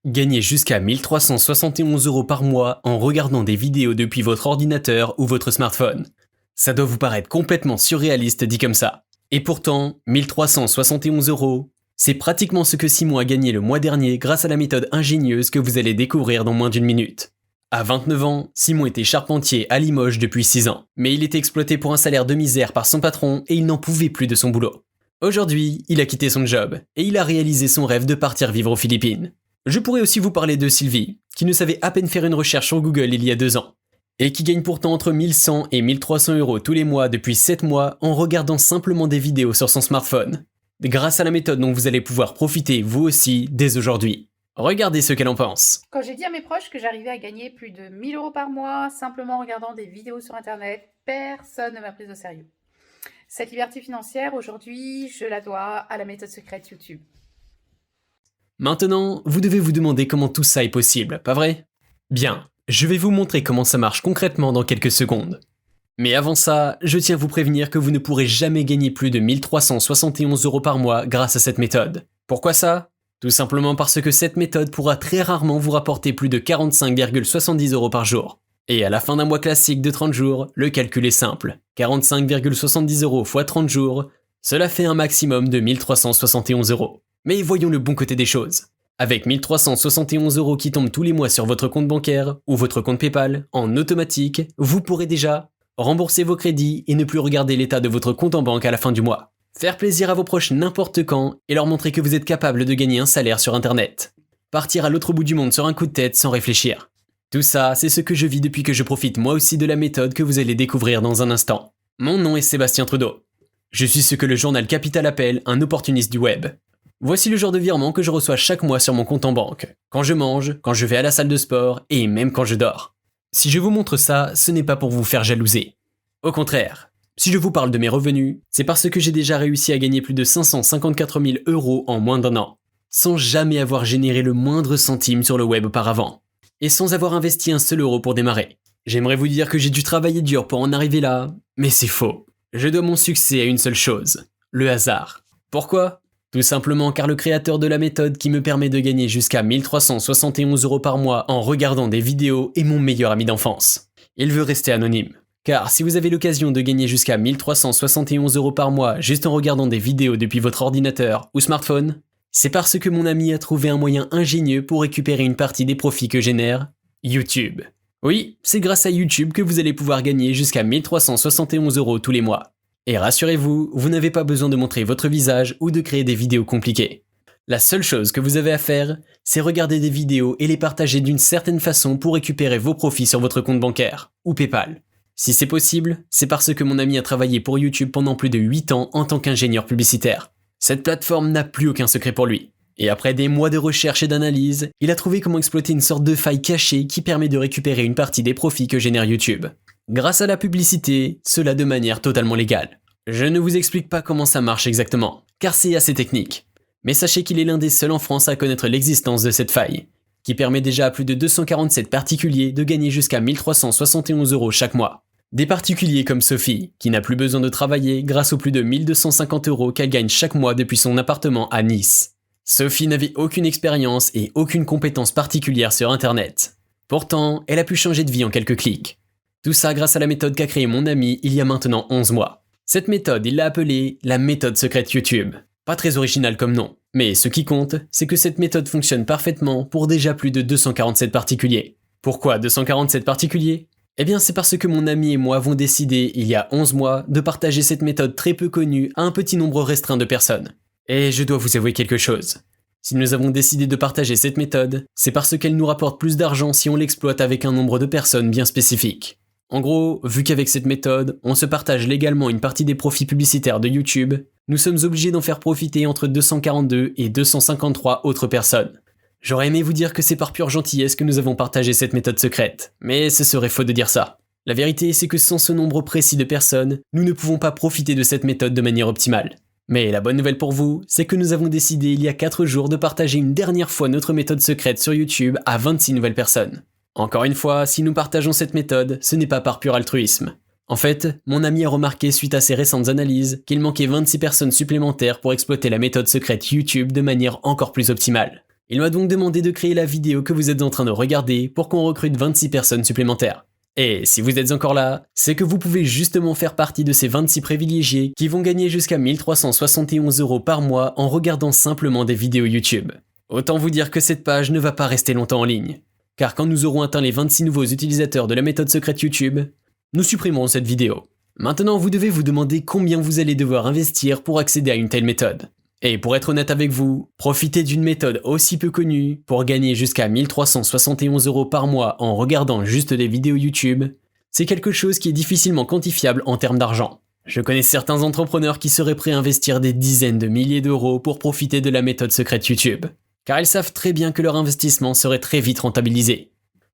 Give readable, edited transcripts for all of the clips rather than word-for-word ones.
Gagnez jusqu'à 1371 € par mois en regardant des vidéos depuis votre ordinateur ou votre smartphone. Ça doit vous paraître complètement surréaliste dit comme ça. Et pourtant, 1371 €, c'est pratiquement ce que Simon a gagné le mois dernier grâce à la méthode ingénieuse que vous allez découvrir dans moins d'une minute. À 29 ans, Simon était charpentier à Limoges depuis 6 ans, mais il était exploité pour un salaire de misère par son patron et il n'en pouvait plus de son boulot. Aujourd'hui, il a quitté son job et il a réalisé son rêve de partir vivre aux Philippines. Je pourrais aussi vous parler de Sylvie, qui ne savait à peine faire une recherche sur Google il y a 2 ans, et qui gagne pourtant entre 1100 et 1300 € tous les mois depuis 7 mois en regardant simplement des vidéos sur son smartphone. Grâce à la méthode dont vous allez pouvoir profiter vous aussi dès aujourd'hui. Regardez ce qu'elle en pense. Quand j'ai dit à mes proches que j'arrivais à gagner plus de 1000 € par mois simplement en regardant des vidéos sur internet, personne ne m'a prise au sérieux. Cette liberté financière, aujourd'hui, je la dois à la méthode secrète YouTube. Maintenant, vous devez vous demander comment tout ça est possible, pas vrai? Bien, je vais vous montrer comment ça marche concrètement dans quelques secondes. Mais avant ça, je tiens à vous prévenir que vous ne pourrez jamais gagner plus de 1371 € par mois grâce à cette méthode. Pourquoi ça? Tout simplement parce que cette méthode pourra très rarement vous rapporter plus de 45,70 € par jour. Et à la fin d'un mois classique de 30 jours, le calcul est simple. 45,70 € x 30 jours, cela fait un maximum de 1371 €. Mais voyons le bon côté des choses. Avec 1371 € qui tombent tous les mois sur votre compte bancaire ou votre compte PayPal, en automatique, vous pourrez déjà rembourser vos crédits et ne plus regarder l'état de votre compte en banque à la fin du mois. Faire plaisir à vos proches n'importe quand et leur montrer que vous êtes capable de gagner un salaire sur internet. Partir à l'autre bout du monde sur un coup de tête sans réfléchir. Tout ça, c'est ce que je vis depuis que je profite moi aussi de la méthode que vous allez découvrir dans un instant. Mon nom est Sébastien Trudeau. Je suis ce que le journal Capital appelle un opportuniste du web. Voici le genre de virement que je reçois chaque mois sur mon compte en banque, quand je mange, quand je vais à la salle de sport et même quand je dors. Si je vous montre ça, ce n'est pas pour vous faire jalouser. Au contraire, si je vous parle de mes revenus, c'est parce que j'ai déjà réussi à gagner plus de 554 000 € en moins d'1 an, sans jamais avoir généré le moindre centime sur le web auparavant, et sans avoir investi un seul euro pour démarrer. J'aimerais vous dire que j'ai dû travailler dur pour en arriver là, mais c'est faux. Je dois mon succès à une seule chose, le hasard. Pourquoi ? Tout simplement car le créateur de la méthode qui me permet de gagner jusqu'à 1371 € par mois en regardant des vidéos est mon meilleur ami d'enfance. Il veut rester anonyme. Car si vous avez l'occasion de gagner jusqu'à 1371 € par mois juste en regardant des vidéos depuis votre ordinateur ou smartphone, c'est parce que mon ami a trouvé un moyen ingénieux pour récupérer une partie des profits que génère YouTube. Oui, c'est grâce à YouTube que vous allez pouvoir gagner jusqu'à 1371 € tous les mois. Et rassurez-vous, vous n'avez pas besoin de montrer votre visage ou de créer des vidéos compliquées. La seule chose que vous avez à faire, c'est regarder des vidéos et les partager d'une certaine façon pour récupérer vos profits sur votre compte bancaire ou PayPal. Si c'est possible, c'est parce que mon ami a travaillé pour YouTube pendant plus de 8 ans en tant qu'ingénieur publicitaire. Cette plateforme n'a plus aucun secret pour lui. Et après des mois de recherche et d'analyse, il a trouvé comment exploiter une sorte de faille cachée qui permet de récupérer une partie des profits que génère YouTube. Grâce à la publicité, cela de manière totalement légale. Je ne vous explique pas comment ça marche exactement, car c'est assez technique. Mais sachez qu'il est l'un des seuls en France à connaître l'existence de cette faille, qui permet déjà à plus de 247 particuliers de gagner jusqu'à 1371 € chaque mois. Des particuliers comme Sophie, qui n'a plus besoin de travailler grâce aux plus de 1250 € qu'elle gagne chaque mois depuis son appartement à Nice. Sophie n'avait aucune expérience et aucune compétence particulière sur Internet. Pourtant, elle a pu changer de vie en quelques clics. Tout ça grâce à la méthode qu'a créée mon ami il y a maintenant 11 mois. Cette méthode, il l'a appelée la méthode secrète YouTube. Pas très original comme nom, mais ce qui compte, c'est que cette méthode fonctionne parfaitement pour déjà plus de 247 particuliers. Pourquoi 247 particuliers ? Eh bien c'est parce que mon ami et moi avons décidé, il y a 11 mois, de partager cette méthode très peu connue à un petit nombre restreint de personnes. Et je dois vous avouer quelque chose. Si nous avons décidé de partager cette méthode, c'est parce qu'elle nous rapporte plus d'argent si on l'exploite avec un nombre de personnes bien spécifique. En gros, vu qu'avec cette méthode, on se partage légalement une partie des profits publicitaires de YouTube, nous sommes obligés d'en faire profiter entre 242 et 253 autres personnes. J'aurais aimé vous dire que c'est par pure gentillesse que nous avons partagé cette méthode secrète, mais ce serait faux de dire ça. La vérité, c'est que sans ce nombre précis de personnes, nous ne pouvons pas profiter de cette méthode de manière optimale. Mais la bonne nouvelle pour vous, c'est que nous avons décidé il y a 4 jours de partager une dernière fois notre méthode secrète sur YouTube à 26 nouvelles personnes. Encore une fois, si nous partageons cette méthode, ce n'est pas par pur altruisme. En fait, mon ami a remarqué suite à ses récentes analyses qu'il manquait 26 personnes supplémentaires pour exploiter la méthode secrète YouTube de manière encore plus optimale. Il m'a donc demandé de créer la vidéo que vous êtes en train de regarder pour qu'on recrute 26 personnes supplémentaires. Et si vous êtes encore là, c'est que vous pouvez justement faire partie de ces 26 privilégiés qui vont gagner jusqu'à 1371 € par mois en regardant simplement des vidéos YouTube. Autant vous dire que cette page ne va pas rester longtemps en ligne. Car quand nous aurons atteint les 26 nouveaux utilisateurs de la méthode secrète YouTube, nous supprimerons cette vidéo. Maintenant, vous devez vous demander combien vous allez devoir investir pour accéder à une telle méthode. Et pour être honnête avec vous, profiter d'une méthode aussi peu connue pour gagner jusqu'à 1371 € par mois en regardant juste des vidéos YouTube, c'est quelque chose qui est difficilement quantifiable en termes d'argent. Je connais certains entrepreneurs qui seraient prêts à investir des dizaines de milliers d'euros pour profiter de la méthode secrète YouTube, car ils savent très bien que leur investissement serait très vite rentabilisé.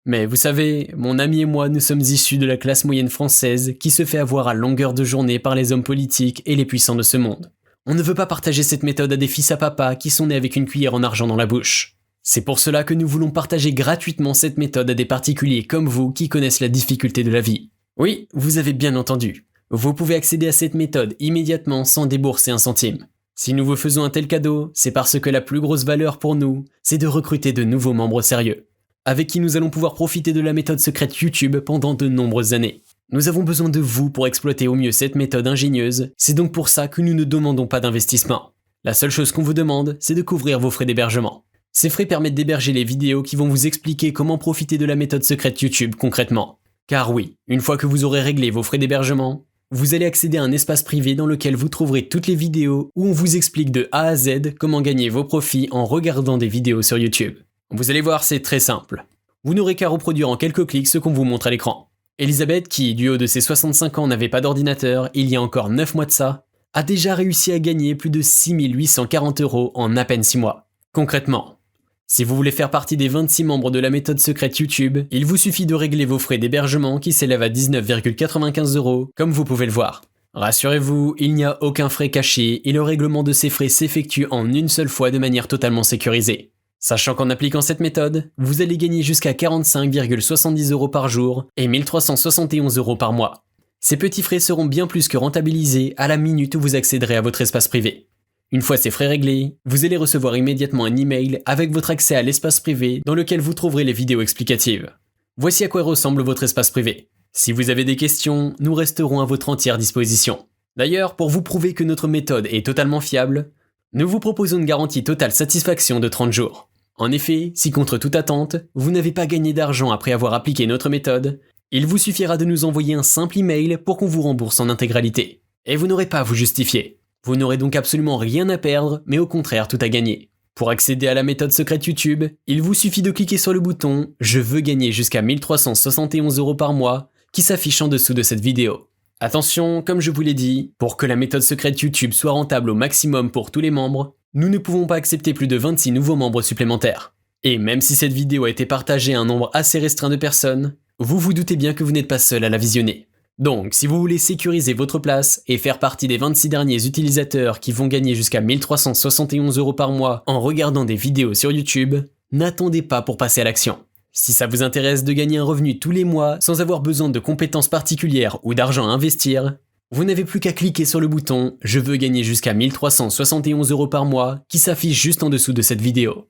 Mais vous savez, mon ami et moi, nous sommes issus de la classe moyenne française qui se fait avoir à longueur de journée par les hommes politiques et les puissants de ce monde. On ne veut pas partager cette méthode à des fils à papa qui sont nés avec une cuillère en argent dans la bouche. C'est pour cela que nous voulons partager gratuitement cette méthode à des particuliers comme vous qui connaissent la difficulté de la vie. Oui, vous avez bien entendu. Vous pouvez accéder à cette méthode immédiatement sans débourser un centime. Si nous vous faisons un tel cadeau, c'est parce que la plus grosse valeur pour nous, c'est de recruter de nouveaux membres sérieux, avec qui nous allons pouvoir profiter de la méthode secrète YouTube pendant de nombreuses années. Nous avons besoin de vous pour exploiter au mieux cette méthode ingénieuse, c'est donc pour ça que nous ne demandons pas d'investissement. La seule chose qu'on vous demande, c'est de couvrir vos frais d'hébergement. Ces frais permettent d'héberger les vidéos qui vont vous expliquer comment profiter de la méthode secrète YouTube concrètement. Car oui, une fois que vous aurez réglé vos frais d'hébergement, vous allez accéder à un espace privé dans lequel vous trouverez toutes les vidéos où on vous explique de A à Z comment gagner vos profits en regardant des vidéos sur YouTube. Vous allez voir, c'est très simple. Vous n'aurez qu'à reproduire en quelques clics ce qu'on vous montre à l'écran. Elisabeth, qui, du haut de ses 65 ans, n'avait pas d'ordinateur il y a encore 9 mois de ça, a déjà réussi à gagner plus de 6 840 € en à peine 6 mois. Concrètement, si vous voulez faire partie des 26 membres de la méthode secrète YouTube, il vous suffit de régler vos frais d'hébergement qui s'élèvent à 19,95 €, comme vous pouvez le voir. Rassurez-vous, il n'y a aucun frais caché et le règlement de ces frais s'effectue en une seule fois de manière totalement sécurisée. Sachant qu'en appliquant cette méthode, vous allez gagner jusqu'à 45,70 € par jour et 1371 € par mois. Ces petits frais seront bien plus que rentabilisés à la minute où vous accéderez à votre espace privé. Une fois ces frais réglés, vous allez recevoir immédiatement un email avec votre accès à l'espace privé dans lequel vous trouverez les vidéos explicatives. Voici à quoi ressemble votre espace privé. Si vous avez des questions, nous resterons à votre entière disposition. D'ailleurs, pour vous prouver que notre méthode est totalement fiable, nous vous proposons une garantie totale satisfaction de 30 jours. En effet, si contre toute attente, vous n'avez pas gagné d'argent après avoir appliqué notre méthode, il vous suffira de nous envoyer un simple email pour qu'on vous rembourse en intégralité. Et vous n'aurez pas à vous justifier. Vous n'aurez donc absolument rien à perdre, mais au contraire tout à gagner. Pour accéder à la méthode secrète YouTube, il vous suffit de cliquer sur le bouton « Je veux gagner jusqu'à 1371 € par mois » qui s'affiche en dessous de cette vidéo. Attention, comme je vous l'ai dit, pour que la méthode secrète YouTube soit rentable au maximum pour tous les membres, nous ne pouvons pas accepter plus de 26 nouveaux membres supplémentaires. Et même si cette vidéo a été partagée à un nombre assez restreint de personnes, vous vous doutez bien que vous n'êtes pas seul à la visionner. Donc, si vous voulez sécuriser votre place et faire partie des 26 derniers utilisateurs qui vont gagner jusqu'à 1371 € par mois en regardant des vidéos sur YouTube, n'attendez pas pour passer à l'action. Si ça vous intéresse de gagner un revenu tous les mois sans avoir besoin de compétences particulières ou d'argent à investir, vous n'avez plus qu'à cliquer sur le bouton « Je veux gagner jusqu'à 1371 € par mois » qui s'affiche juste en dessous de cette vidéo.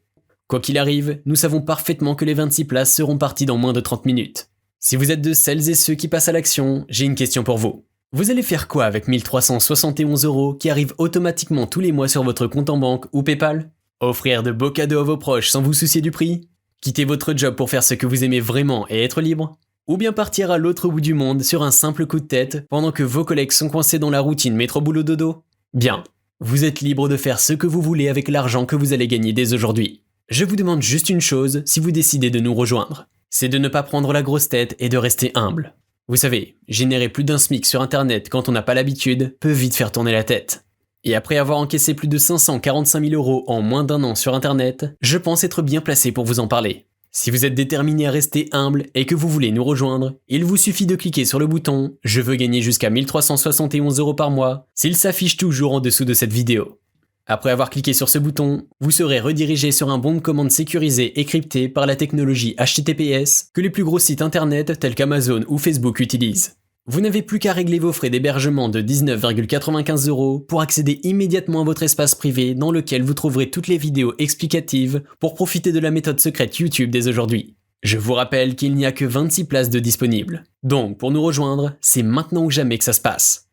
Quoi qu'il arrive, nous savons parfaitement que les 26 places seront parties dans moins de 30 minutes. Si vous êtes de celles et ceux qui passent à l'action, j'ai une question pour vous. Vous allez faire quoi avec 1371 € qui arrivent automatiquement tous les mois sur votre compte en banque ou PayPal? Offrir de beaux cadeaux à vos proches sans vous soucier du prix? Quitter votre job pour faire ce que vous aimez vraiment et être libre? Ou bien partir à l'autre bout du monde sur un simple coup de tête pendant que vos collègues sont coincés dans la routine métro-boulot-dodo? Bien, vous êtes libre de faire ce que vous voulez avec l'argent que vous allez gagner dès aujourd'hui. Je vous demande juste une chose si vous décidez de nous rejoindre. C'est de ne pas prendre la grosse tête et de rester humble. Vous savez, générer plus d'un SMIC sur internet quand on n'a pas l'habitude peut vite faire tourner la tête. Et après avoir encaissé plus de 545 000 € en moins d'un an sur internet, je pense être bien placé pour vous en parler. Si vous êtes déterminé à rester humble et que vous voulez nous rejoindre, il vous suffit de cliquer sur le bouton « Je veux gagner jusqu'à 1371 € par mois » s'il s'affiche toujours en dessous de cette vidéo. Après avoir cliqué sur ce bouton, vous serez redirigé sur un bon de commande sécurisé et crypté par la technologie HTTPS que les plus gros sites internet tels qu'Amazon ou Facebook utilisent. Vous n'avez plus qu'à régler vos frais d'hébergement de 19,95 € pour accéder immédiatement à votre espace privé dans lequel vous trouverez toutes les vidéos explicatives pour profiter de la méthode secrète YouTube dès aujourd'hui. Je vous rappelle qu'il n'y a que 26 places de disponibles. Donc pour nous rejoindre, c'est maintenant ou jamais que ça se passe.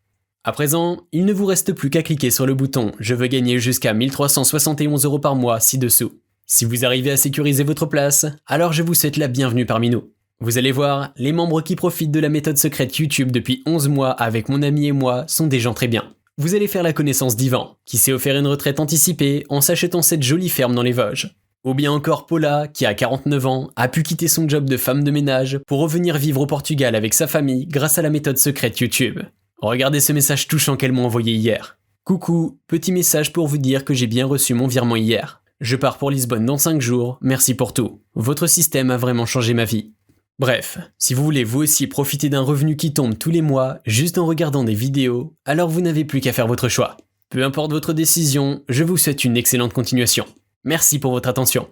À présent, il ne vous reste plus qu'à cliquer sur le bouton « Je veux gagner jusqu'à 1371 € par mois » ci-dessous. Si vous arrivez à sécuriser votre place, alors je vous souhaite la bienvenue parmi nous. Vous allez voir, les membres qui profitent de la méthode secrète YouTube depuis 11 mois avec mon ami et moi sont des gens très bien. Vous allez faire la connaissance d'Ivan, qui s'est offert une retraite anticipée en s'achetant cette jolie ferme dans les Vosges. Ou bien encore Paula, qui a 49 ans, a pu quitter son job de femme de ménage pour revenir vivre au Portugal avec sa famille grâce à la méthode secrète YouTube. Regardez ce message touchant qu'elle m'a envoyé hier. Coucou, petit message pour vous dire que j'ai bien reçu mon virement hier. Je pars pour Lisbonne dans 5 jours, merci pour tout. Votre système a vraiment changé ma vie. Bref, si vous voulez vous aussi profiter d'un revenu qui tombe tous les mois juste en regardant des vidéos, alors vous n'avez plus qu'à faire votre choix. Peu importe votre décision, je vous souhaite une excellente continuation. Merci pour votre attention.